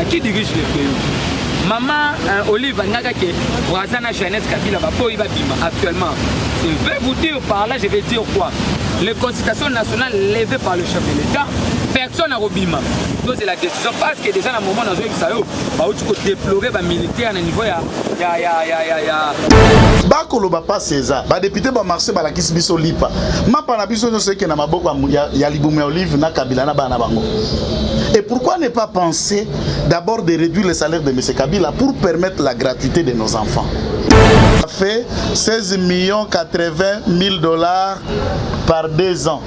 qui dirige le pays. Maman Olive Nagake, Ouazana Jeannette Kabila, actuellement. Je vais vous dire par là, je vais dire quoi. Les consultations nationales levées par le chef de l'État, personne n'a Robima. Donc c'est la décision parce que déjà à un moment dans un où tu peux déplorer les militaires à un niveau Bakoloba pas César, ba député ba marché ba la kisi biso lipa. Ma pana biso no seke na maboko ya Liboumé Olive na Kabila na bana bango. Et pourquoi ne pas penser d'abord de réduire le salaire de M. Kabila pour permettre la gratuité de nos enfants? Ça fait 16 80 000 $ par 2 ans.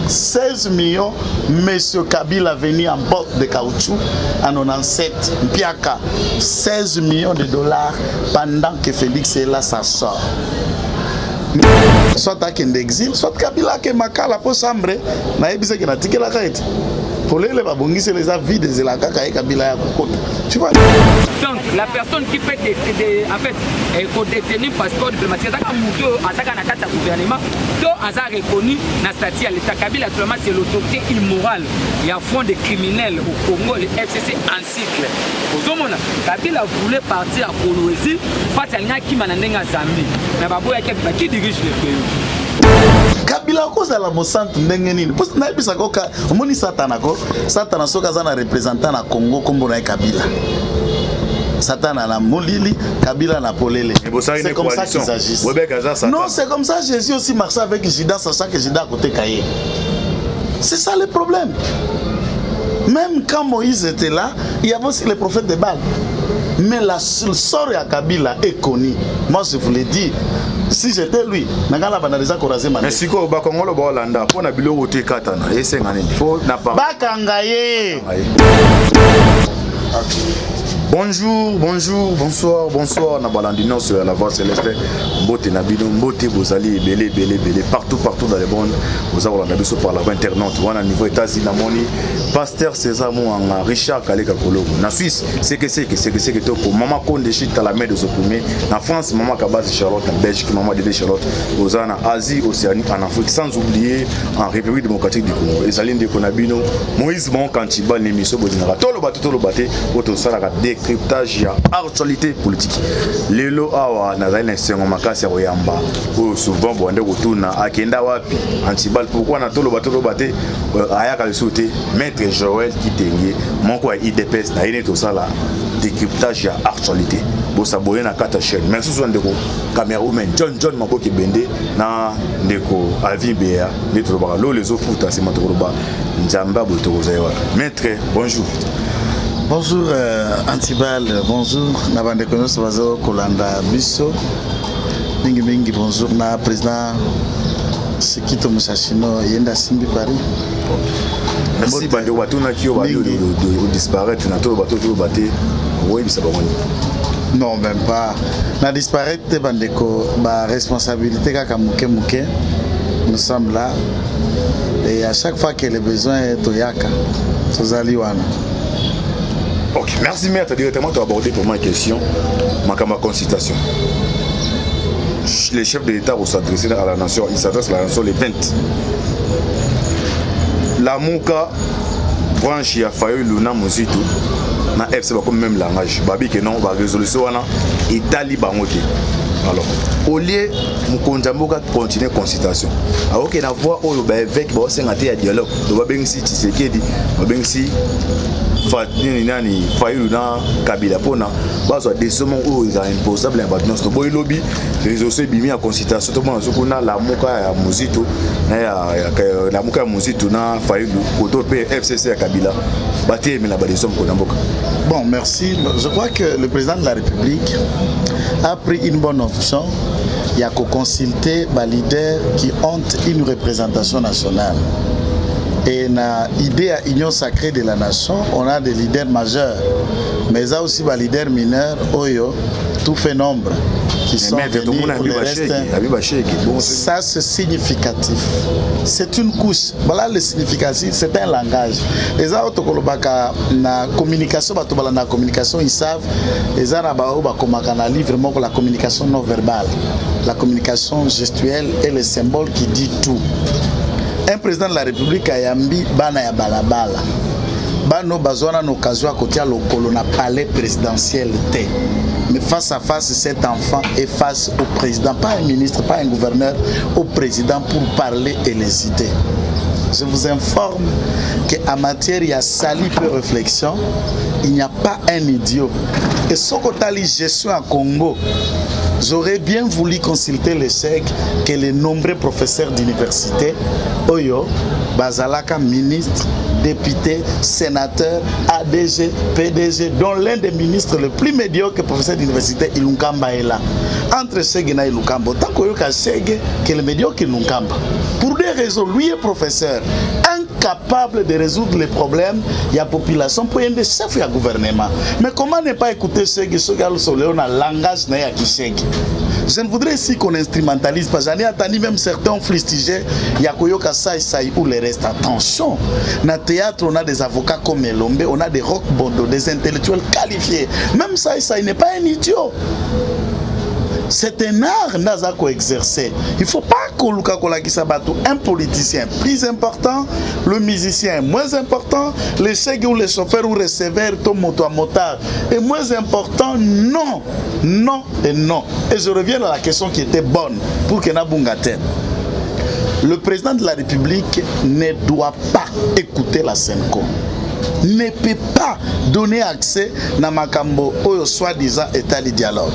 16 millions, M. Kabila venu en botte de caoutchouc en 97, Piaka. 16 millions de $ pendant que Félix est là, ça sort. Soit à l'exil, soit Kabila qui est makala pour s'ambre, na ebise qui n'a tiqué la tête. Pour les babongis, c'est les avis de la kaka et Kabila à côté. Tu vois? Donc la personne qui peut en fait détenir passeport diplomatique, c'est un gouvernement, tout hasard reconnu dans le statut à l'État. Kabila actuellement c'est l'autorité immorale. Il y a un front de criminels au Congo, le FCC en cycle. Kabila voulait partir à Kolwezi, parce qu'il y a qui m'a Zambie. Mais qui dirige le pays? Kabila cause à la Mosante ndengeni. Parce que naibisa koka, omoni Satana ko, Satana soka zana représentant na Congo kombo na Kabila. Satana na Molili, Kabila na Polele. C'est comme ça qu'ils agissent. Non, c'est comme ça Jésus aussi marchait avec Judas, sachant que Judas à côté Kaye. C'est ça le problème. Même quand Moïse était là, il y avait aussi les prophètes de Baal. Mais la sort à Kabila est connue. Moi je vous l'ai dit. Si j'étais lui, mais si ko ba Kongo lo ba Hollanda, pour na biloko te katana, esengane, faut na pas. Bakangaye. Bonjour, bonjour, bonsoir, bonsoir. Na balandino sur la voix céleste. Mbote na bino, mbote bozali belé partout dans le monde. Vous avez la biso par la internaute. Wana niveau États-Unis na moni. Pasteur César Mouanga, Richard Kaleka Kologo. Na Suisse, c'est que pour maman Konde Chita la main de ce premier. Na France, maman Kabaz Charlotte, en Belgique, maman Dédé Charlotte. Vous en Asie, Océanie, en Afrique, sans oublier en République démocratique du Congo. Les alliés de Konabino, Moïse Mon Kantiba, Nemiso Bodinara. Tolo baté, Otosala décryptage ya actualité politique. Lelo awa nazali na sengo makasi ya yamba. O souvent bonde retourna akenda wapi antibal pourquoi na tolo baté ayaka le sauté maître Joël Kitenge moko ya IDPS na ine to sala décryptage ya actualité. Bo saboye na kata chaîne. Merci so ndeko cameraman John Makoki Bende na ndeko Avi Bea ndeko ba lo les ofuta c'est matoroba Nzamba botokozawa. Maître bonjour. Bonjour Antibal, bonjour Nabande Konos Bazo Kolanda Bisso. Mingi bonjour na président Sekito Musashino Yenda Simbi Paris. Merci bande watuna ki o disparaître na to bato to baté oui bisa bamoni. Non même pas. Na disparaître bande ko ba responsabilité kaka muke. Nous sommes là et à chaque fois que le besoin est toyaka. Tozali wana. Ok, merci maître. Directement, tu as abordé pour ma question, ma consultation. Les chefs de l'État vont s'adresser à la nation, ils s'adressent à la nation les 20. La Mouka, branche, il y a failli Luna Mosito, na FC, comme même langage. Babi, que non, la résolution, et Taliban. Alors, au lieu de continuer la consultation, alors qu'il y a une voix où il y a un dialogue, il y a un Tshisekedi, il y a Fatini Fayulu Kabila Pona, parce que des sommes où ils ont imposable un bâtiment de boy lobby, les aussi bimi à consultation, tout le monde a la Mouka à Mosito, la Mouka à Mosito, na Fayulu, Koto FCC à Kabila, bâti mais la des sommes qu'on a beaucoup. Bon, merci. Je crois que le président de la République a pris une bonne option. Il y a qu'à consulter les leaders qui ont une représentation nationale. Et dans l'idée à l'union sacrée de la nation, on a des leaders majeurs. Mais il y a aussi des leaders mineurs, Oyo, tout fait nombre, qui sont venus pour le reste. Ça, c'est significatif. C'est une couche. Voilà le significatif, c'est un langage. Les autres, la communication, ils savent, les Arabes, vraiment pour la communication non verbale, la communication gestuelle et le symbole qui dit tout. Un président de la République a yambi bana ya balabala. bano bazona une occasion à côté à l'okolo na palais présidentiel T. Mais face à face, cet enfant est face au président, pas un ministre, pas un gouverneur, au président pour parler et les idées. Je vous informe qu'en matière il y a sali peu réflexion, il n'y a pas un idiot. Et ce côté la gestion à Congo, j'aurais bien voulu consulter les chèques que les nombreux professeurs d'université, Oyo, Bazalaka, ministre, député, sénateur, ADG, PDG, dont l'un des ministres le plus médiocre professeur d'université, Ilunkamba est là. Entre Chèque et Ilunkamba, tant qu'il y a Chèque, que le médiocre Ilunkamba. Pour des raisons, lui est professeur, incapable de résoudre les problèmes, il y a population pour être chef du gouvernement. Mais comment ne pas écouter Chèque, ce gars sur le langage n'a qui Chèque? Je ne voudrais ici qu'on instrumentalise, parce que j'en ai entendu même certains ont fustigé, il y a Koyoka Saï ou le reste. Attention, dans le théâtre, on a des avocats comme Elombe, on a des rock bondo, des intellectuels qualifiés. Même Saï n'est pas un idiot. C'est un art Nazako exercer. Il ne faut pas un politicien plus important, le musicien moins important, les chèques ou les chauffeurs ou receveurs, ton moto à motard est moins important. Non, non et non. Et je reviens à la question qui était bonne pour que Nabungate. Le président de la République ne doit pas écouter la Senko. Ne peut pas donner accès à Makambo au soi-disant état de dialogue.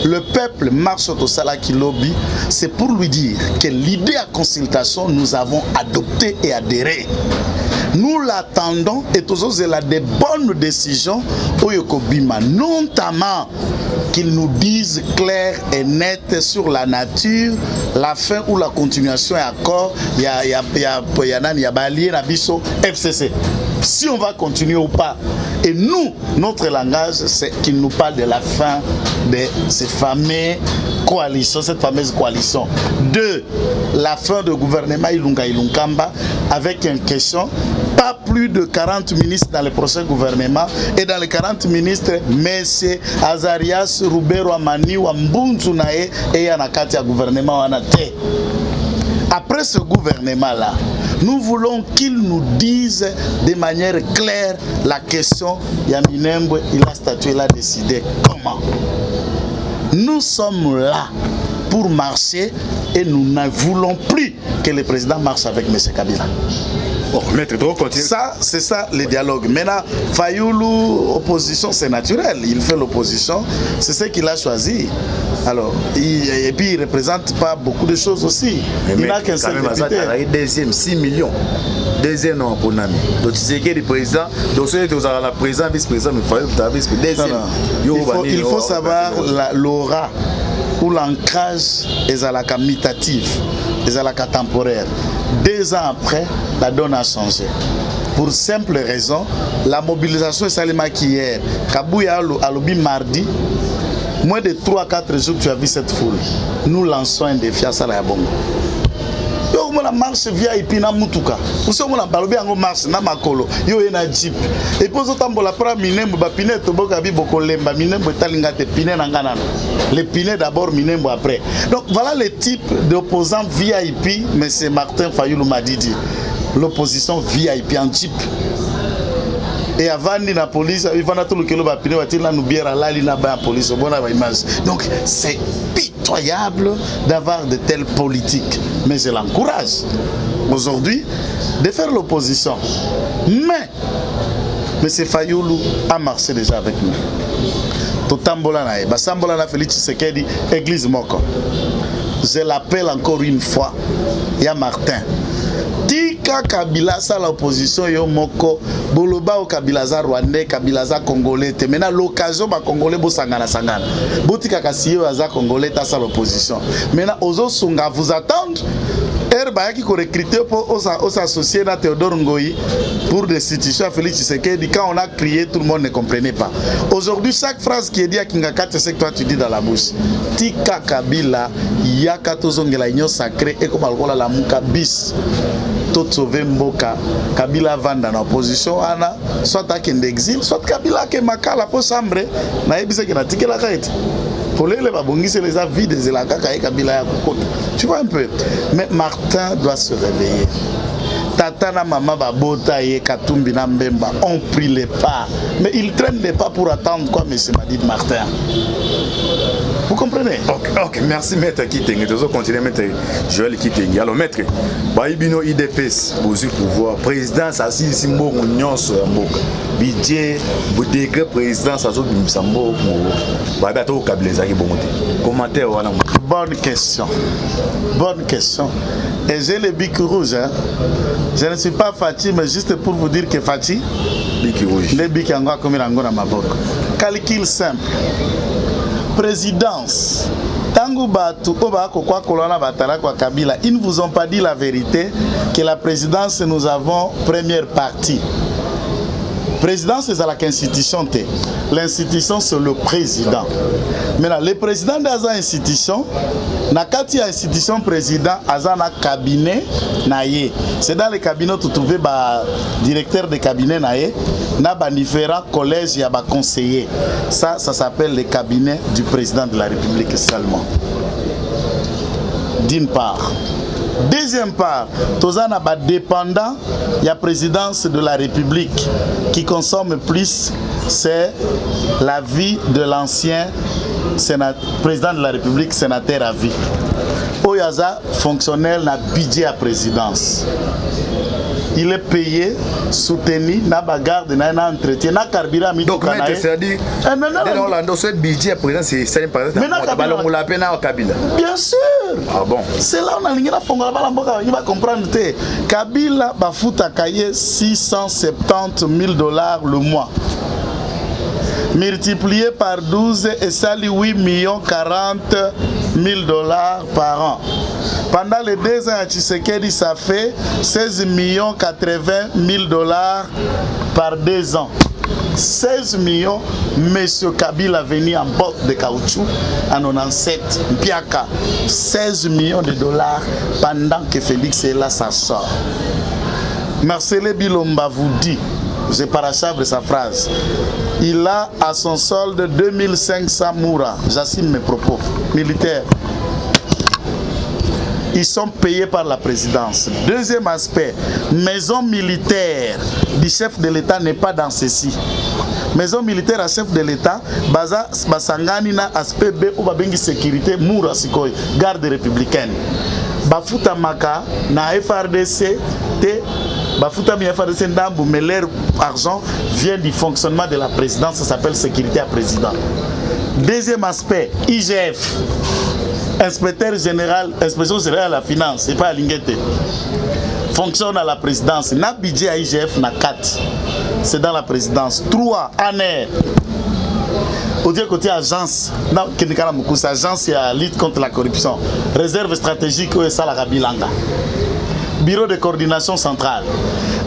Le peuple marche au Salaki Lobby, c'est pour lui dire que l'idée à consultation, nous avons adopté et adhéré. Nous l'attendons et tous elle a des bonnes décisions au Yokobima, notamment qu'ils nous disent clair et net sur la nature, la fin ou la continuation et accord, il y a Bali et FCC. Si on va continuer ou pas. Et nous, notre langage, c'est qu'il nous parle de la fin de ces fameuses coalitions, cette fameuse coalition. De la fin du gouvernement Ilunga Ilunkamba, avec une question, pas plus de 40 ministres dans le prochain gouvernement. Et dans les 40 ministres, Messie, Azarias, Roubero, Amani, Wambunzunae et Yanakati à gouvernement Wanate. Après ce gouvernement-là, nous voulons qu'il nous dise de manière claire la question. Yaminembo, il a statué, il a décidé comment. Nous sommes là pour marcher et nous ne voulons plus que le président marche avec M. Kabila. Oh, maître, ça, c'est ça le dialogue. Maintenant, Fayoulou, opposition, c'est naturel. Il fait l'opposition, c'est ce qu'il a choisi. Alors, et puis il ne représente pas beaucoup de choses aussi. Mais il n'a qu'un seul député. Deuxième, 6 millions. Deuxième nom pour Nami. Donc, tu sais que le président, donc celui qui a la président, vice-président, mais il faut il faut savoir l'aura ou l'ancrage est à la camitative, est à la temporaire. 2 ans après, la donne a changé. Pour simple raison, la mobilisation est salement qu'hier. Kabouya a lobby mardi. Moins de 3 à 4 jours, tu as vu cette foule. Nous lançons un défi à Salayabongo. La marche via Ipina Mutuka. Vous savez, on marche na makolo. Yo ena jeep. Et puis on tambola pra minembo ba pine to boka bi boko lemba minembo talingate pine na ngana. Les pine d'abord minembo après. Donc voilà le type d'opposants VIP. Mais c'est Martin Fayoulou Madidi. L'opposition VIP en jeep. Et avant la police, il va tout le kilo ba pine watila nous bière la lina ba police. Bonne image. Donc c'est pitoyable d'avoir de telles politiques. Mais je l'encourage aujourd'hui de faire l'opposition. Mais M. Fayoulou a marché déjà avec nous. Totambola nae, basambola na Félix Tshisekedi, église moko. Je l'appelle encore une fois, ya Martin. Tika Kabila sa l'opposition yo moko, boloba au Kabila za Rwandais, Kabila za Congolais. Maintenant l'occasion ba Congolais bo sangana sangana. Botika kasiyo za Congolais ta sa l'opposition. Maintenant ozo sunga vous attendre. Herba qui ko recruter pour s'associer à Théodore Ngoyi pour destitution à Félix Tshisekedi. Quand on a crié, tout le monde ne comprenait pas. Aujourd'hui, chaque phrase qui est dit à Kingakate, c'est que toi tu dis dans la bouche. Tika Kabila, yaka tozongela union sacrée et comme alcool la muka bis. Tout sauver Mboka, Kabila vanda en opposition, ana, soit à d'exil, soit Kabila qui makala pour sambre, na ebise qui na tike la kaite. Pour les babongis, les avis des Elaka, Kabila. Tu vois un peu. Mais Martin doit se réveiller. Tata na maman Babota et Katumbi na Mbemba ont pris les pas. Mais ils traînent les pas pour attendre quoi, M. Madid Martin. Vous comprenez? Ok, merci maître Kitenge. Nous allons continuer maître Joël Kitenge. Alors maître, Baibino IDPS, vous avez pouvoir. Président, ça c'est ici, budget, degré président, ça c'est Bimsambo. Babato Kableza qui bon côté. Commentaire voilà. Bonne question. Bonne question. Et j'ai le bic rouge. Hein. Je ne suis pas Fatih, mais juste pour vous dire que Fatih, bic rouge. Le bic en comme il a ma boque. Calcul simple. Présidence. Tangu Batu, ils ne vous ont pas dit la vérité que la présidence, nous avons première partie. Présidence, c'est la institution. L'institution, c'est le président. Maintenant, le président de la institution, nakati ya institution président, azana cabinet naye. C'est dans le cabinet où tu trouves le directeur de cabinet naye, na ba différents collèges ya ba conseillers. Ça s'appelle le cabinet du président de la République seulement. D'une part. Deuxième part, tozana ba dépendant la présidence de la République qui consomme plus, c'est la vie de l'ancien président de la République, sénateur à vie. Oyaza fonctionnel na budget à présidence. Il est payé, soutenu, na bagarde, na entretien, na carburant. Donc, c'est-à-dire, on souhaite budget président, c'est par exemple, bien sûr. Ah bon? C'est là où on a ligné la fonction, il va comprendre. Kabila va foutre à cahier 670 000 $ le mois. Multiplié par 12 et ça lui 8 40 000 $ par an. Pendant les 2 ans à Tshisekedi, ça fait 16 80 000 $ par 2 ans. 16 millions, M. Kabila venu en botte de caoutchouc en 97, Mpiaka. 16 millions de $ pendant que Félix est là, ça sort. Marcel Bilomba vous dit, je parachabre sa phrase, il a à son solde 2500 moura, j'assume mes propos, militaires. Ils sont payés par la présidence. Deuxième aspect, maison militaire du chef de l'État n'est pas dans ceci. Maison militaire à chef de l'État, baza basangani na aspect B ou babengi sécurité moura sikoy, garde républicaine. Bafuta maka na FRDC te bafuta mi FRDC ndambu, mais leur argent vient du fonctionnement de la présidence, ça s'appelle sécurité à président. Deuxième aspect, IGF. Inspecteur général, inspection générale à la finance, c'est pas à Linguete. Fonctionne à la présidence. Na budget à IGF, na 4. C'est dans la présidence. 3, ANER. Au dire côté agence, agence à lutte contre la corruption. Réserve stratégique, ça la Rabilanga. Bureau de coordination centrale.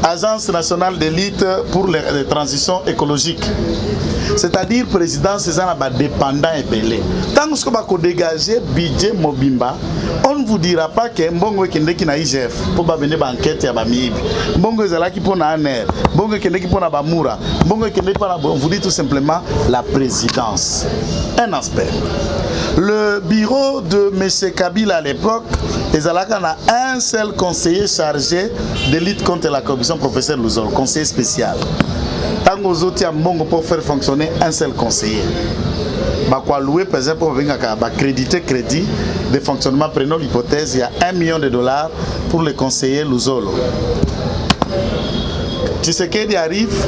Agence nationale de lutte pour les transitions écologiques. C'est-à-dire président c'est un dépendant et belé. Tant que vous dégagez budget mobimba, on ne vous dira pas que mbongo kende ki na IGF pour ba venir enquête ya ba mibi. Mbongo ezalaki pour na ANER, mbongo kende ki pour na ba Moura, mbongo kende pour na, on vous dit tout simplement la présidence. Un aspect. Le bureau de M. Kabila à l'époque, ezalaka na un seul conseiller chargé de lutte contre la corruption, professeur Louzol, conseiller spécial. Tant que vous avez pour faire fonctionner un seul conseiller. Bakwa louer par exemple pour créditer crédit de fonctionnement, prenons l'hypothèse, il y a 1 million de $, pour le conseiller Louzolo. Tshisekedi arrive,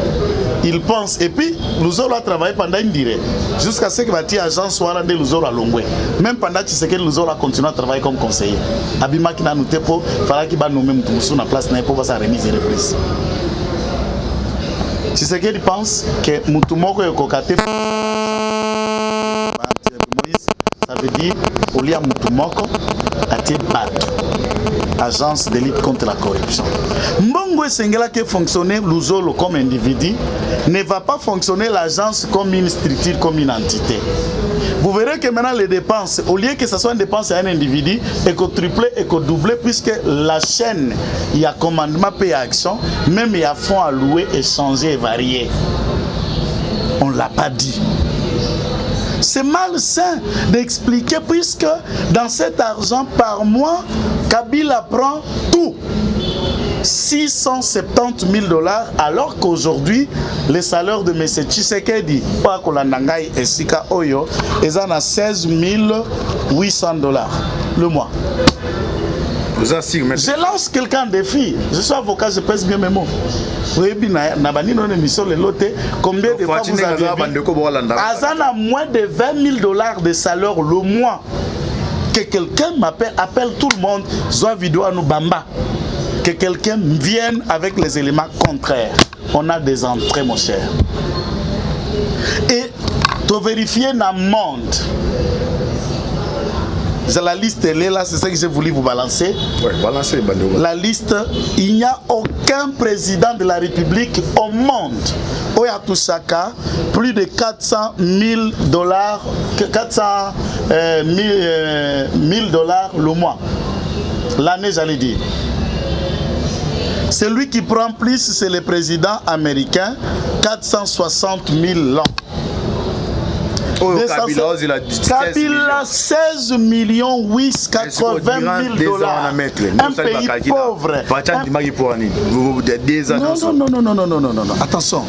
il pense, et puis Louzolo a travaillé pendant une durée, jusqu'à ce que la agence soit rendue Louzolo à Longwe. Même pendant Tshisekedi, Louzolo a continué à travailler comme conseiller. Abima qui n'a noté pour, il fallait qu'il va nommer Moutoumoussou na place pour sa remise et reprise. Tshisekedi pense que Moutoumoko est cocaté. Ça veut dire Olia Moutoumoko a été battu. Agence de lutte contre la corruption. Mbongo Sengela qui fonctionner Louzolo comme individu ne va pas fonctionner l'agence comme une structure, comme une entité. Vous verrez que maintenant les dépenses, au lieu que ce soit une dépense à un individu, et qu'on triple et qu'on double, puisque la chaîne, il y a commandement, paye action, même il y a fonds à louer, échanger et varier. On ne l'a pas dit. C'est malsain d'expliquer, puisque dans cet argent par mois, Kabila prend tout. 670 000 $, alors qu'aujourd'hui, les salaires de M. Tshisekedi, pas Kolandangai et Sika Oyo, ils en ont 16 800 $ le mois. Je lance quelqu'un en défi. Je suis avocat, je pèse bien mes mots. Oui, combien de fois vous avez vu Azana moins de 20 000 $ de salaire le mois. Que quelqu'un appelle tout le monde, soit vidéo à nous bamba. Que quelqu'un vienne avec les éléments contraires. On a des entrées, mon cher. Et tu vérifier dans le monde. La liste elle est là, c'est ça que j'ai voulu vous balancer. Ouais, balancer, la liste, il n'y a aucun président de la République au monde. Oya Toussaka, plus de 400 000 $, 400 000 $ le mois. L'année, j'allais dire. Celui qui prend plus, c'est le président américain, 460 000 $. Kabila 16 880 000 $. Un pays pauvre. Non. Attention.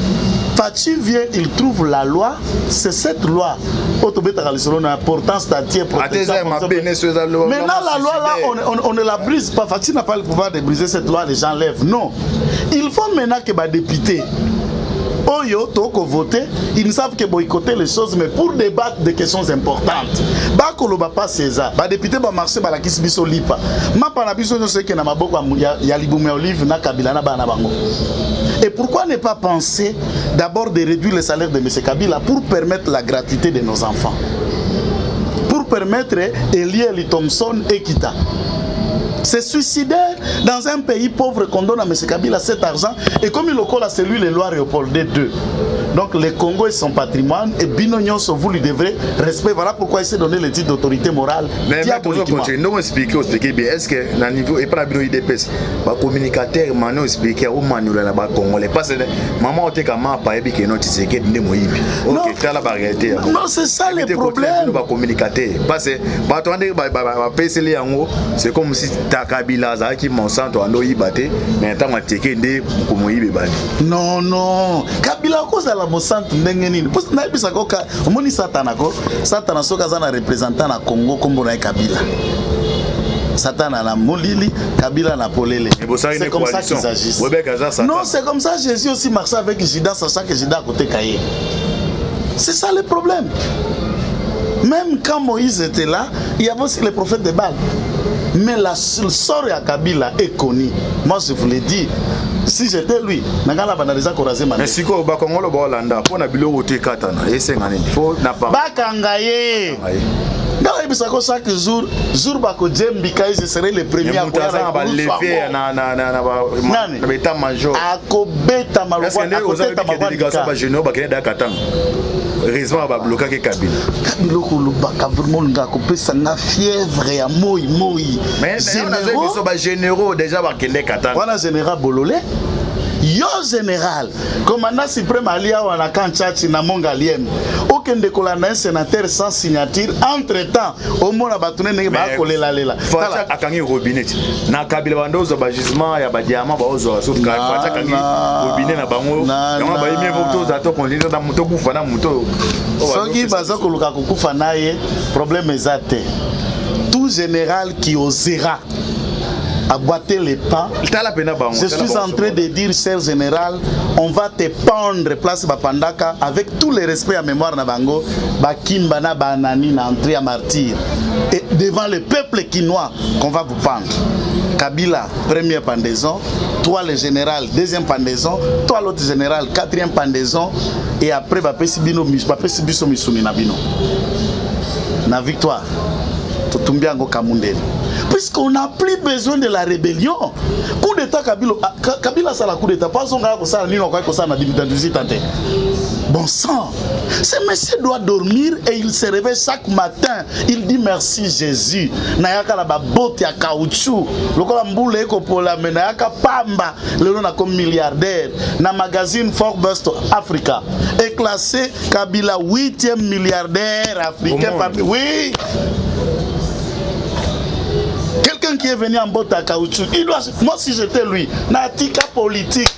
Fachi vient, il trouve la loi. C'est cette loi. Importance statut. Maintenant la loi là, on ne la brise pas. Fachi n'a pas le pouvoir de briser cette loi. Les gens lèvent. Non. Il faut maintenant que les députés Oyo, toko voter, ils ne savent que boycotter les choses, mais pour débattre des questions importantes. Bakolo pas César, ba député ba marché ba la kisi biso lipa. Ma pana biso no seke na maboko ya libume olive na Kabila na bana bango. Et pourquoi ne pas penser d'abord de réduire le salaire de M. Kabila pour permettre la gratuité de nos enfants, pour permettre Eliel Thompson et Kita. C'est suicidaire dans un pays pauvre qu'on donne à M. Kabila cet argent. Et comme il le colle à celui de Loire Léopold II. Donc le Congo est son patrimoine et Binognon, vous lui devrez respect. Voilà pourquoi il s'est donné le titre d'autorité morale. Mais nous expliquer bien. Est-ce que dans le niveau, et pas la Bino IDPS, les communicateurs m'ont expliqué au Manuel là-bas Congolais. Parce que maman a été comme un païen qui est notre ticket de Moïbi. Ok, c'est la réalité. Non, c'est ça le problème. Nous communicateur. Parce que c'est comme si Kabila qui Monsanto ando yibate mais tant mateke nde ko yibebani. Non Kabila ko za la Monsanto ndenge nini parce na bisa ko omoni satana soka za na représentant na Congo kombo na Kabila Satana na Molili, Kabila na Polele. C'est comme ça qu'ils agissent. Non, c'est comme ça Jésus aussi marchait avec Judas, sachant que Judas à côté Caillé. C'est ça le problème. Même quand Moïse était là, il y avait aussi les prophètes de Baal. Mais la sort à Kabila est connue. Moi, je vous l'ai dit. Si j'étais lui, mais si quoi, Bakongolo Bolanda, pour Nabilo Roté Katana, et c'est un faut n'a pas. Bakangaye. Chaque jour, je serai le premier à raison à bloquer Kabila. Kabila fièvre à moi. Mais généraux déjà voilà général Bololé. Yo général, commandant suprême Alia ou Anakanchachi na Mongaliem. Aucun décollant un sénateur sans signature. Entre-temps, au moins la bâtonne n'est pas collé la lela. Facha akangi robinet. Na Kabila bandozo bajisement ya badiama baozo sauf que facha akangi robinet na bango. Na ba yemi voto za to konlinda na moto kufa na moto. Soki baza koluka kufa naye, problème ezate. Tout général qui osera à boiter les pas. Je suis en train de dire, cher général, on va te pendre place Bapandaka avec tout le respect à mémoire Nabango, Bakimbana Banani na entrée à martyr. Et devant le peuple quinois qu'on va vous pendre. Kabila, première pendaison, toi le général, deuxième pendaison, toi l'autre général, quatrième pendaison, et après Bapesibino Misumi Nabino. Na victoire. Totumbiango Kamundeli. Puisqu'on n'a plus besoin de la rébellion. Coup d'état Kabila ça la coup d'état. Pas son gars comme ça, ni on croit que ça n'a pas de bon sang. Ce monsieur doit dormir et il se réveille chaque matin. Il dit merci Jésus. Nayaka la babote ya caoutchouc. Lokola mboule eko pola mais nayaka pamba. Le nom comme milliardaire. Na magazine Forbes Africa est classé Kabila 8e milliardaire africain parmi. Oui. quelqu'un qui est venu en botte à caoutchouc, il doit, moi si j'étais lui, natika politique.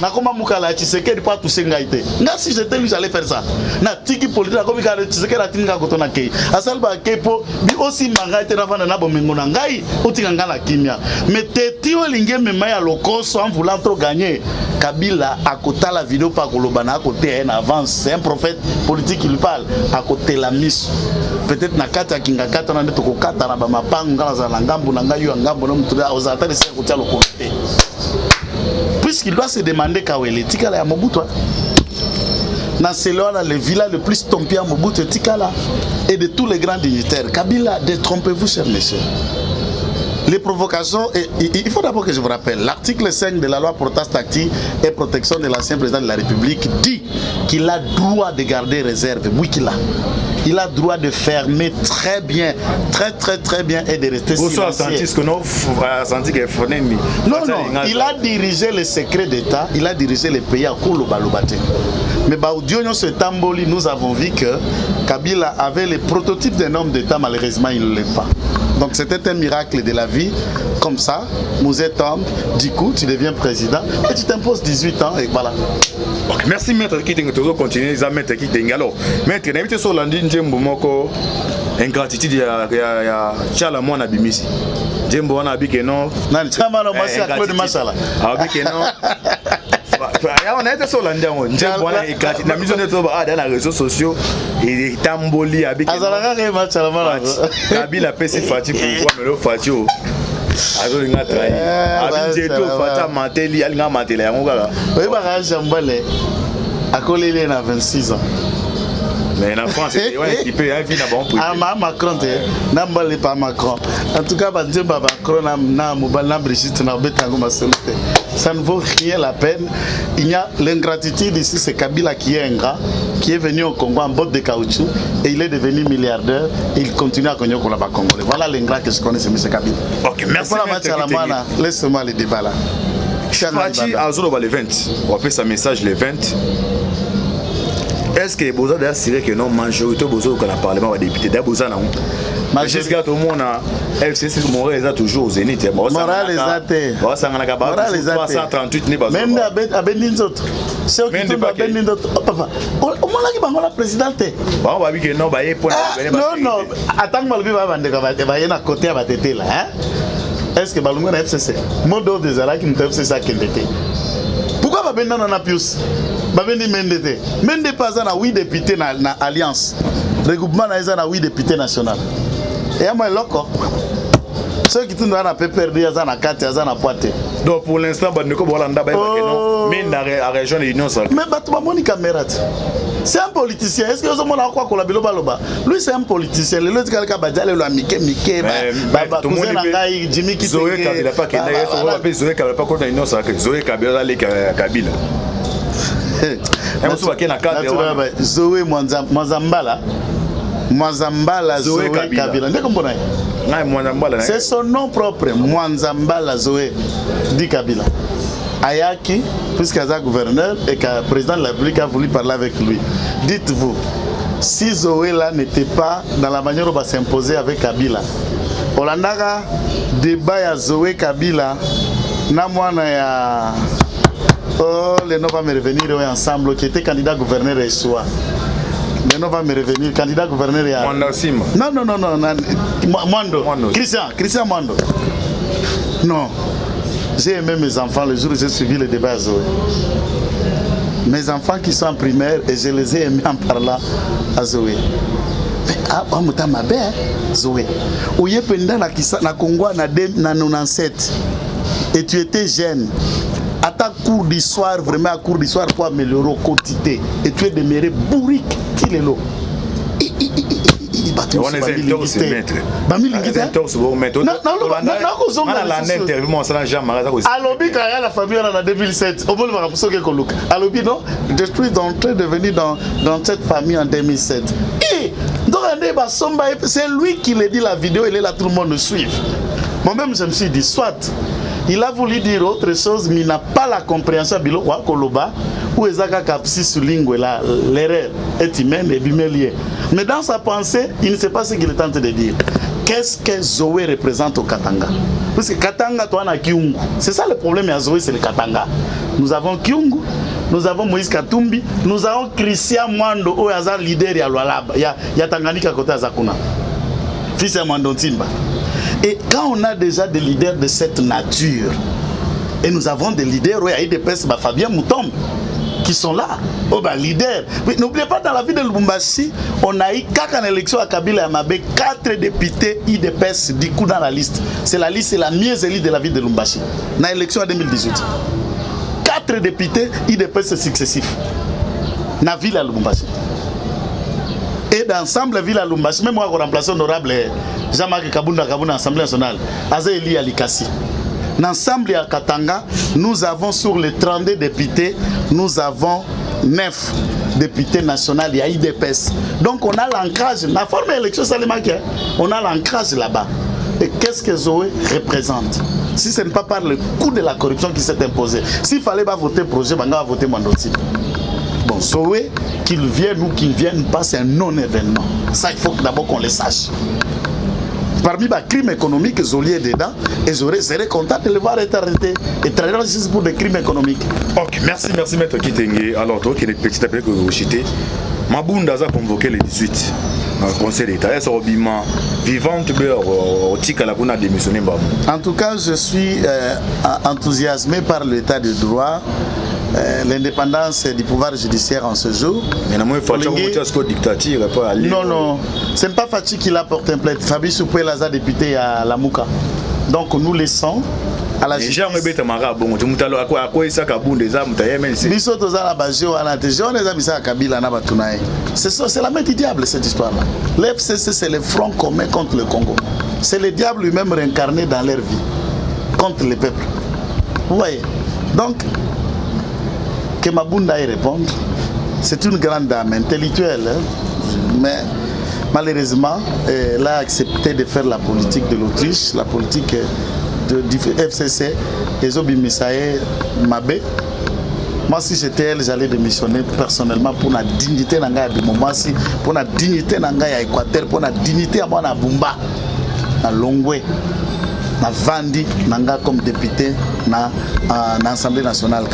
Nakoma mukala Tshisekedi pas toucher ngaite. Nga si j'étais lui j'allais faire ça. Na tiki politique nakomi ka Tshisekedi atinga kotona kei. Asalba kepo bi aussi mangaite na vana na bomengo na ngai otinga ngala kimia. Mais teti olinge mema ya lokoso en voulant trop gagner. Kabila à côté la vidéo pas kolobana à côté en avance, c'est un prophète politique qui lui parle à côté la mise. Peut-être na kata kinga kata na ndeko kata na ba mapangu ngala za ngambu na ngai yo ngambu na mtu aux atari c'est côté le côté. Puisqu'il doit se demander Kawele, Tikala ya Mobutu. Dans le village le plus tombé à Mobutu, Tikala, et de tous les grands dignitaires. Kabila, détrompez-vous, chers messieurs. Les provocations, il faut d'abord que je vous rappelle, l'article 5 de la loi Protastati et protection de l'ancien président de la République dit qu'il a droit de garder réserve. Oui, qu'il a. Il a droit de fermer très bien et de rester silencieux. Non, il a dirigé le secret d'État, il a dirigé le pays à Kouloubalobate. Mais ce Tamboli, nous avons vu que Kabila avait le prototype d'un homme d'État, malheureusement il ne l'est pas. Donc c'était un miracle de la vie, comme ça, Mouzé tombe, du coup tu deviens président et tu t'imposes 18 ans et voilà. Okay, merci maître qui t'engue continuer les maître qui t'engue alors maître n'invite sur l'andi njembo moko ingratitude ya chala mwana bimisi njembo wana abike non nan chama no masi akwe de masala abike non on a été sur l'andi njembo wana ingratitude na miso neto ba dans les réseaux sociaux et tamboli abike azalaka ke machala mala Kabila pesi fati pourquoi me lo fatio azolinga trahi abinjeto fata mateli alinga mateli yango kaka oui ba jambale akolele na 26 ans. Mais en France, il peut y avoir une bonne politique. Ah, Macron, n'emballez pas Macron. En tout cas, Macron, ça ne vaut rien la peine. Il y a l'ingratitude ici, c'est Kabila qui est ingrat, qui est venu au Congo en botte de caoutchouc et il est devenu milliardaire et il continue à cogner au Congolais. Voilà l'ingrat que je connais, c'est M. Kabila. Ok, merci. Laisse-moi le débat là. Fati Azolo le 20, on appelle ça message le 20. Est-ce que vous avez assuré que non majorité vous avez le parlement va député d'ailleurs vous avez majorité tout le monde a FCC Moral est toujours au zénith Moral est athée Moral est 338 n'est pas même abendin autres c'est qui tout abendin d'autres papa on m'a dit bango la présidente bon va que non ba non attends mal va bandeka va y na côté à batete là hein est-ce que balunga na FCC modo des ala qui nous FCC ça kendete pourquoi va benda na pius Babendi Mendete. Mende pas na 8 députés na alliance. Regroupement na 8 députés nationaux. Et moi loko. Ceux qui sont dans la PPRD ya na 4 ya na poite. Donc pour l'instant bandeko bolanda ba non mais dans la région de l'Union sacrée. Mais batuma moni caméra. C'est un politicien. Est-ce que vous avez quoi qu'on la biloba loba? Lui c'est un politicien. Le l'autre quelqu'un badjale le amike ba cousin ngai Jimmy qui Zoé Kabila pas que d'ailleurs on va appeler Zoé Kabila pas contre l'Union sacrée. Zoé Kabila les Kabila. Zoé Mwazambala Zoé Kabila. C'est son nom propre, Mwazambala Zoé dit Kabila. Ayaki, puisqu'il est gouverneur et que le président de la République a voulu parler avec lui. Dites-vous, si Zoé là n'était pas dans la manière où on va s'imposer avec Kabila, Olandaka débat à Zoé Kabila, Namwana ya oh, les noms vont me revenir ensemble, qui était candidat gouverneur et soit. Les noms vont me revenir, candidat gouverneur et Mwando Sima. Non, Mwando. Christian Mwando. Non. J'ai aimé mes enfants le jour où j'ai suivi le débat à Zoé. Mes enfants qui sont en primaire et je les ai aimés en parlant à Zoé. Ah, on m'a ma belle, Zoé. Où y est pendant na Congo na 97 et tu étais jeune. À ta cours d'histoire, vraiment à cours d'histoire pour améliorer la quantité. Et tu es demeuré bourrique, il est là. On est un torse maître. Un torse bon maître. Non, Alobi quand la famille en 2007. Au moins le rapporteur que Kolouk. Alobi non, je suis en train de venir dans cette famille en 2007. Et donc c'est lui qui l'a dit la vidéo, il est là, tout le monde le suit. Moi-même je me suis dit soit il a voulu dire autre chose, mais il n'a pas la compréhension de Koloba, où Ezaka Kapsi souligne l'erreur est humaine et biméliée. Mais dans sa pensée, il ne sait pas ce qu'il est tenté de dire. qu'est-ce que Zoé représente au Katanga? Parce que Katanga, toi, on a Kiungu. C'est ça le problème à Zoé, c'est le Katanga. Nous avons Kiungu, nous avons Moïse Katumbi, nous avons Christian Mwando, où il y a leader, il y a Tanganyika côté Azakuna. Fils à Mwando Timba. Et quand on a déjà des leaders de cette nature, et nous avons des leaders, où il y a IDPS, Fabien Moutombe, qui sont là, leaders. N'oubliez pas, dans la ville de Lubumbashi, on a eu 4 en élection à Kabila et Mabé, 4 députés IDPS du coup dans la liste. C'est la liste la mieux élue de la ville de Lubumbashi. Dans l'élection en 2018. 4 députés IDPS successifs. Dans la ville de Lubumbashi. Et dans l'ensemble de la ville de Lubumbashi, même moi, je remplace l'honorable Jean-Marc Kabunda à l'Assemblée nationale, Azéli Alikassi. Dans l'ensemble à Katanga, nous avons sur les 32 députés, nous avons 9 députés nationaux, il y a IDPS. Donc on a l'ancrage, la forme d'élection, on a l'ancrage là-bas. Et qu'est-ce que Zoé représente? Si ce n'est pas par le coup de la corruption qui s'est imposé, s'il fallait pas voter projet, on va voter Mandoti. Bon, Zoé, qu'il vienne ou qu'il ne vienne pas, c'est un non-événement. Ça, il faut d'abord qu'on le sache. Parmi les crimes économiques, Zoli est dedans et j'aurais serais content de le voir être arrêté et traiter juste pour des crimes économiques. Ok, merci Maître Kitenge. Alors, toi qui es petit appel que vous citez, Mabunda a convoqué le 18 dans le Conseil d'État. Est-ce que vivante au Tika la a démissionné? En tout cas, je suis enthousiasmé par l'état de droit. L'indépendance du pouvoir judiciaire en ce jour. Mais non, non, ce n'est pas Fatih qui l'a porté un plainte. Fabrice Soupoué Laza, député à la Mouka. Donc nous laissons à la justice. C'est la main du diable cette histoire-là. L'FCC, c'est le front commun contre le Congo. C'est le diable lui-même réincarné dans leur vie, contre le peuple. Vous voyez? Donc, que Mabunda y réponde, c'est une grande dame intellectuelle, hein, mais malheureusement, elle a accepté de faire la politique de l'Autriche, la politique du FCC, et Zobi Misae Mabé. Moi, si j'étais elle, j'allais démissionner personnellement pour la dignité de moment, pour la dignité de l'Équateur, pour la dignité de Bumba, à Longwe. Na Vandi Nanga comme député dans l'Assemblée nationale.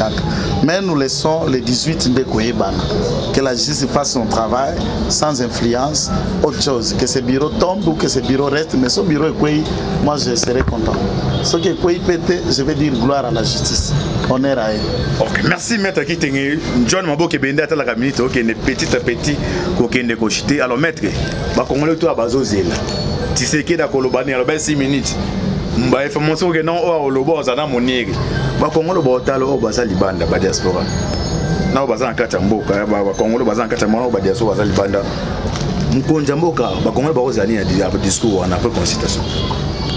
Mais nous laissons les 18 de Koyebana. Que la justice fasse son travail sans influence, autre chose. Que ce bureau tombe ou que ce bureau reste, mais ce bureau est Koyi, moi je serai content. Ce qui est Koyi pété, je vais dire gloire à la justice. Honneur à elle. Ok, merci Maître Kitenge. John Maboke Benda à la minute, ok, petit à petit, kokéne kochité. Alors Maître, bah Congolais toi bazozela. Tu sais qui est d'accord le banner, alors 6 minutes. Mba information que non o lobo za na moniri ba Congolo ba otalo o baza libanda ba diaspora na o baza nkata mboka ba Congolo baza nkata mwana o ba diaspora baza libanda mkonja mboka ba Congolo ba ozani ya discours on a peu consultation.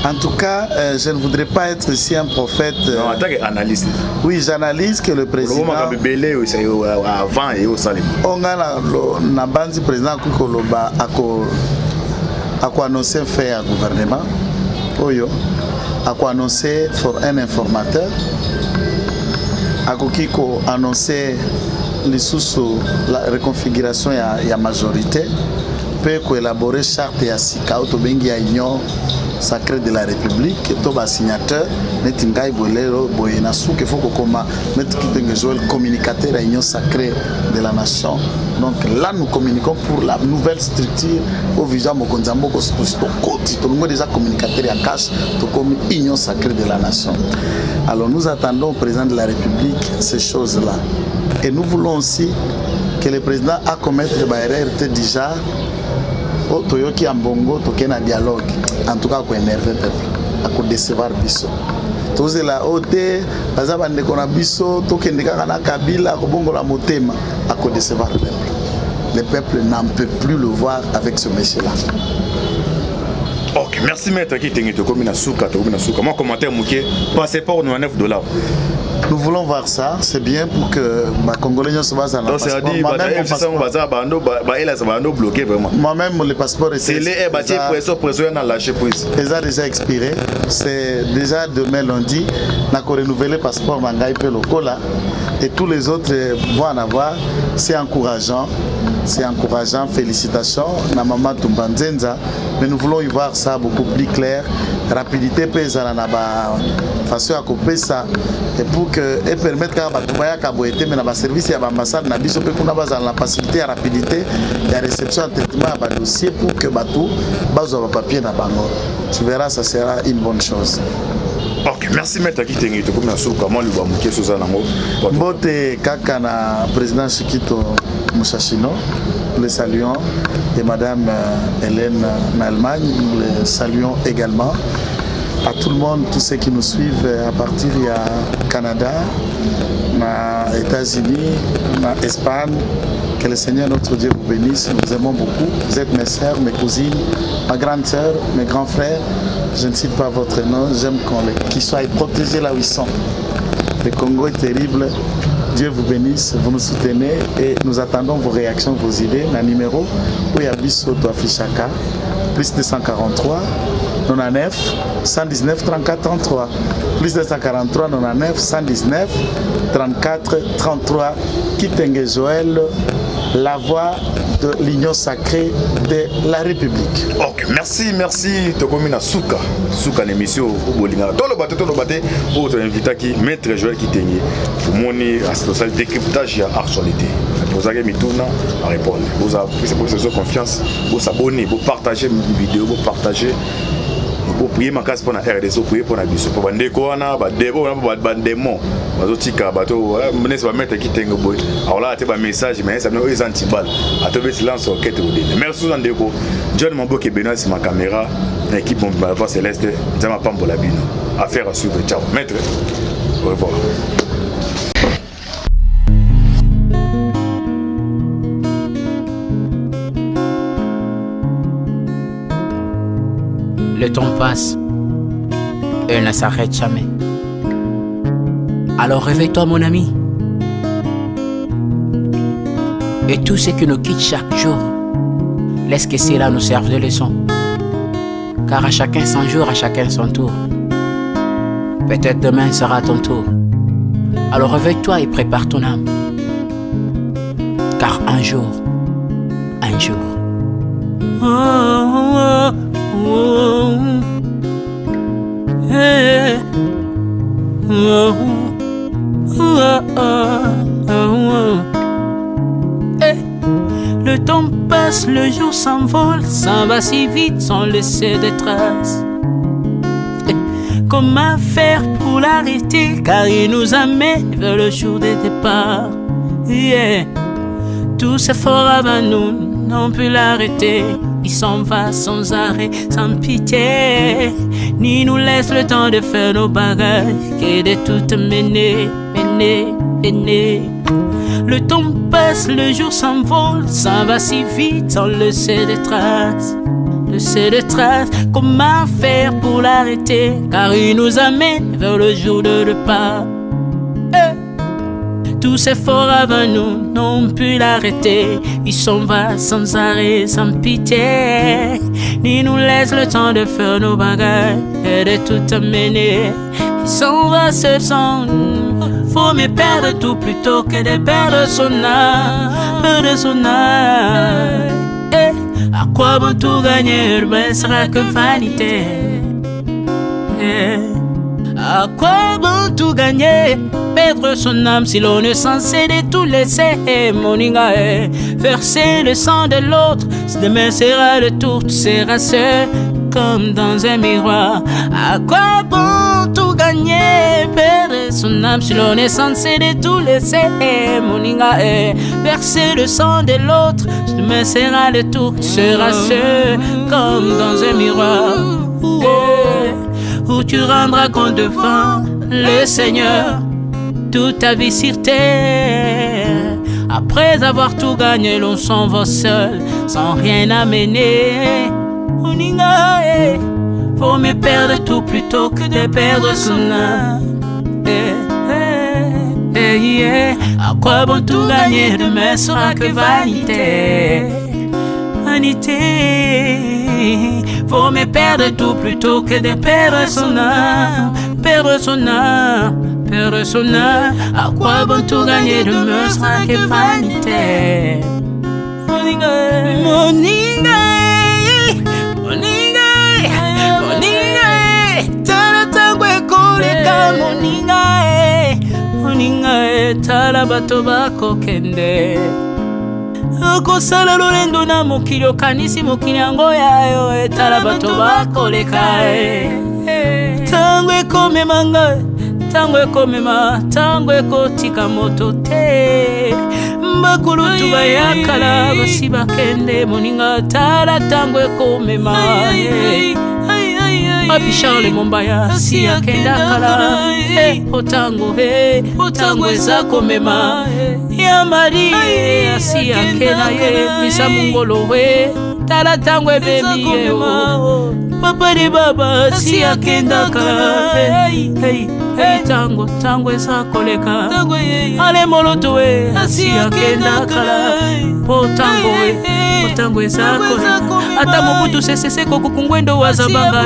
En tout cas, je ne voudrais pas être ici un prophète. Non, en tant qu'analyste. Oui, j'analyse que le président. Avant et au salim. On a la bande du président Kukoloba a annoncé fait un gouvernement. Oyo. A annoncé pour un informateur, a annoncé les sous la reconfiguration et la majorité, peut élaborer charte et sika autobengi à union sacrée de la République, toba signateur, netingai bolero boyena sou que faut koma mettre le communicateur à union sacrée de la nation. Donc là nous communiquons pour la nouvelle structure au visa Mokonzambo Koti, tout le monde déjà communicateur à cash, tout comme union sacrée de la nation. Alors nous attendons au président de la République ces choses-là. Et nous voulons aussi que le président a commettre des erreurs déjà Toyoki Ambongo, toke na dialogue, en tout cas pour énerver le peuple, pour décevoir Bisso. Tous la haute, bazaba ndekona Bisso, toke ndeka na Kabila, kobongo la motema, pour décevoir le peuple. Le peuple n'en peut plus le voir avec ce monsieur-là. Ok, merci Maître Kitenge, tu as souka. Moi, commentaire, passez pas aux $9. Nous voulons voir ça. C'est bien pour que les Congolais ne soient pas dans le passeport. Moi-même, le passeport est déjà expiré. C'est déjà demain lundi. On a renouvelé le passeport Mangaï Pelokola. Et tous les autres vont en avoir. C'est encourageant. C'est encourageant. Félicitations. Na maman Tumbanzenza. Mais nous voulons y voir ça beaucoup plus clair. Rapidité pesa na ba façon à couper ça et pour que et permettre qu'à batubaya kaboete mais na ba service ya ambassade na biso pe kuna baza la facilité à rapidité et à réception de traitement à ba dossier pour que batu bazo ba papier na bango. Tu verras, ça sera une bonne chose. Ok, merci maître Kitengi. Comme na souka moi lui ba muké soza nango. Bote kaka na président Chikito Mouchachino. Nous le saluons et Madame Hélène en Allemagne, nous le saluons également. À tout le monde, tous ceux qui nous suivent à partir du Canada, aux États-Unis, en Espagne, que le Seigneur notre Dieu vous bénisse. Nous aimons beaucoup. Vous êtes mes sœurs, mes cousines, ma grande sœur, mes grands frères. Je ne cite pas votre nom. J'aime qu'ils soient protégés là où ils sont. Le Congo est terrible. Dieu vous bénisse, vous nous soutenez et nous attendons vos réactions, vos idées. Le numéro où il y a Bisso Toafichaka, plus 243 99 119 34 33, plus 243 99 119 34 33. Kitenge Joël, la voix de l'Union sacrée de la République. Ok, merci. Tokomina Souka l'émission au Bolinga. Dans le bateau, autre invité qui Maître Joël Kitenge. Pour mon social décryptage et actualité. Vous avez mis tout à répondre. Vous avez pris confiance, vous abonnez, vous partagez mes vidéos, vous partagez. Vous priez ma case pour la RDC, vous priez pour la biso. Pour les Koana, des démons, bazotika, bateau, menace va mettre qui t'engue boy. Alors là, tu as un message, mais ça nous est anti-bal. À te faire silence au quête. Merci aux Andeko. John Mambo qui est béni sur ma caméra. L'équipe de la voix céleste, Zama Pambo la bino. Affaire à suivre. Ciao. Maître. Au revoir. Le temps passe et ne s'arrête jamais. Alors réveille-toi mon ami. Et tout ce qui nous quitte chaque jour, laisse que cela nous serve de leçon. Car à chacun son jour, à chacun son tour. Peut-être demain sera ton tour. Alors réveille-toi et prépare ton âme. Car un jour. Oh, oh, oh, hey, oh, oh, oh, oh. Hey. Le temps passe, le jour s'envole, s'en va si vite sans laisser de traces. Hey. Comment faire pour l'arrêter, car il nous amène vers le jour de départ. Yeah. Tout s'effort avant nous n'ont pu l'arrêter. Il s'en va sans arrêt, sans pitié, ni nous laisse le temps de faire nos bagages, que de tout mener. Le temps passe, le jour s'envole, s'en va si vite sans laisser de traces. Comment faire pour l'arrêter, car il nous amène vers le jour de repas. Tous ces forts avant nous n'ont pu l'arrêter. Il s'en va sans arrêt, sans pitié, ni nous laisse le temps de faire nos bagages et de tout amener. Il s'en va seul sans nous. Faut me perdre tout plutôt que de perdre son âme. À quoi bon tout gagner, ben sera que vanité. À quoi bon tout gagner, perdre son âme si l'on est censé de tout laisser. Moninga, verser le sang de l'autre, demain sera le tour, tu seras seul comme dans un miroir. À quoi bon tout gagner, perdre son âme si l'on est censé de tout laisser. Moninga, verser le sang de l'autre, demain sera le tour, tu seras seul comme dans un miroir. Où tu rendras compte devant le Seigneur toute ta vie sur terre. Après avoir tout gagné, l'on s'en va seul, sans rien amener. Faut me perdre tout plutôt que de perdre son âme. À quoi bon tout gagner, demain sera que vanité. Vanité, vaut mieux perdre tout plutôt que de perdre son âme. Perdre son âme, perdre son âme. À quoi bon tout gagner, demain sera que vanité. Moninga, Moninga, Moninga, Moninga, tala tangwe koleka Moninga, Moninga, tala bato bako kende. Kosala lolendo na mokili okanisi mokili yango yayo, tala bato bakoleka. Tango ekomema ngai, tango ekomema, tango ekotika moto te. Bakulutu bayakala basi bakende Moninga, tala tango ekomema. Papi Charles Mombaya si akenda kala. Otango otango eza komema. Ya Mari si akenda ye misa mungolo tala tango ebebi ye. Papa de baba si akenda kala. Tango tango eza koleka. Ale moloto si akenda kala. Potango tango eza koleka. Ata mobutu sesese kokukungwendo wazabanga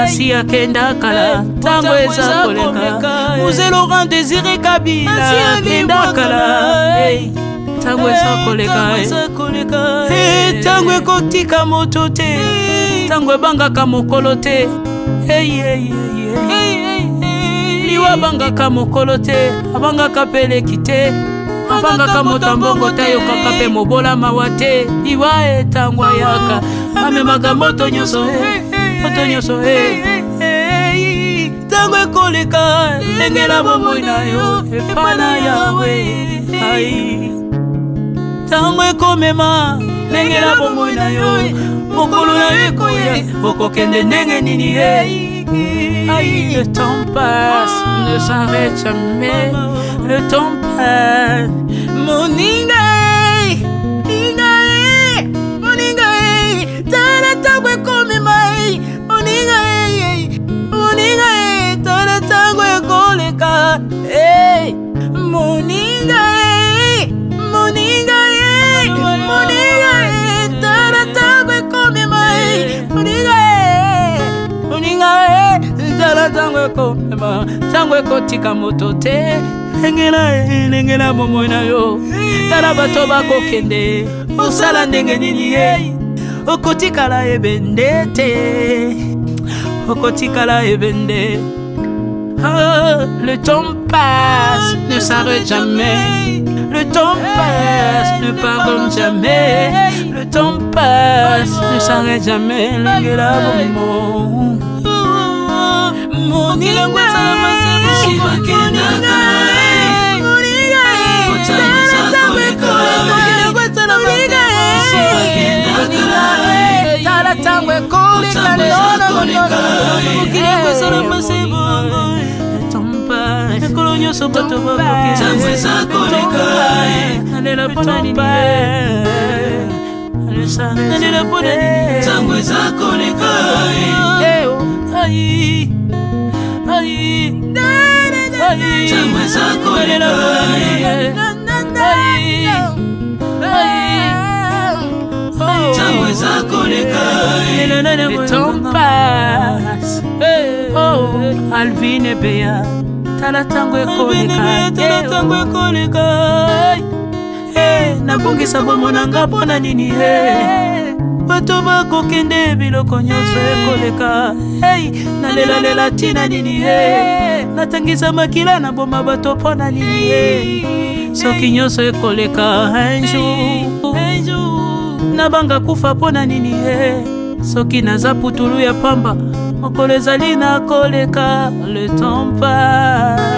asi akenda kala. Tango eza koleka. Uze Laurent Désiré Kabila akenda kala. Tango eza koleka. Tango ekotika moto te. Tango ebangaka mokolo te. Liwa bangaka mokolo te. Abangaka peleki te. Abangaka motambongo te. Yokaka pe mobola mawa te. Liwa tango yaka amemaka moto nyonso moto nyonso tango ekoleka ndengela bomoi na yo epana yawe. Tango ekomema ndengela bomoi na yo mokolo na yo ekoya okokende ndenge nini. Le temps passe, ne s'arrête jamais. Le temps passe. Moninga, Moninga, Moninga, tala tango ekomema. Moninga, Moninga, tala tango ekoleka. Moninga, Moninga, Moninga, tala tango ekomema. Moninga, Moninga, tala tango ekomema. Tango ekotika moto te. Engela bomoi na yo. Tala bato bakokende. Osala ndenge nini okotikala ebende te. Okotikala ebende. Le temps passe, ne s'arrête jamais. Le temps passe, ne pardonne jamais. Le temps passe, ne s'arrête jamais. Lengela bomo Moninga, tala tango ekoleka. Ekolo nyonso bato tango eza koleka. Nalela mpona nini nalela mpona nini tango eza koleka. Tango eza koleka. Tango eza koleka. Le temps passe. Oh, Alvin et Béa. Tala tango ekoleka. Tala tango ekoleka. Nabongisa bomonanga mpona nini bato bakokende biloko nyonso ekoleka. Nalela tina nini natangisa makila na boma bato mpona nini soki nyonso ekoleka. Un jour nabanga kufa mpona nini soki naza putulu ya pamba mokolo ezali na koleka. Le temps passe.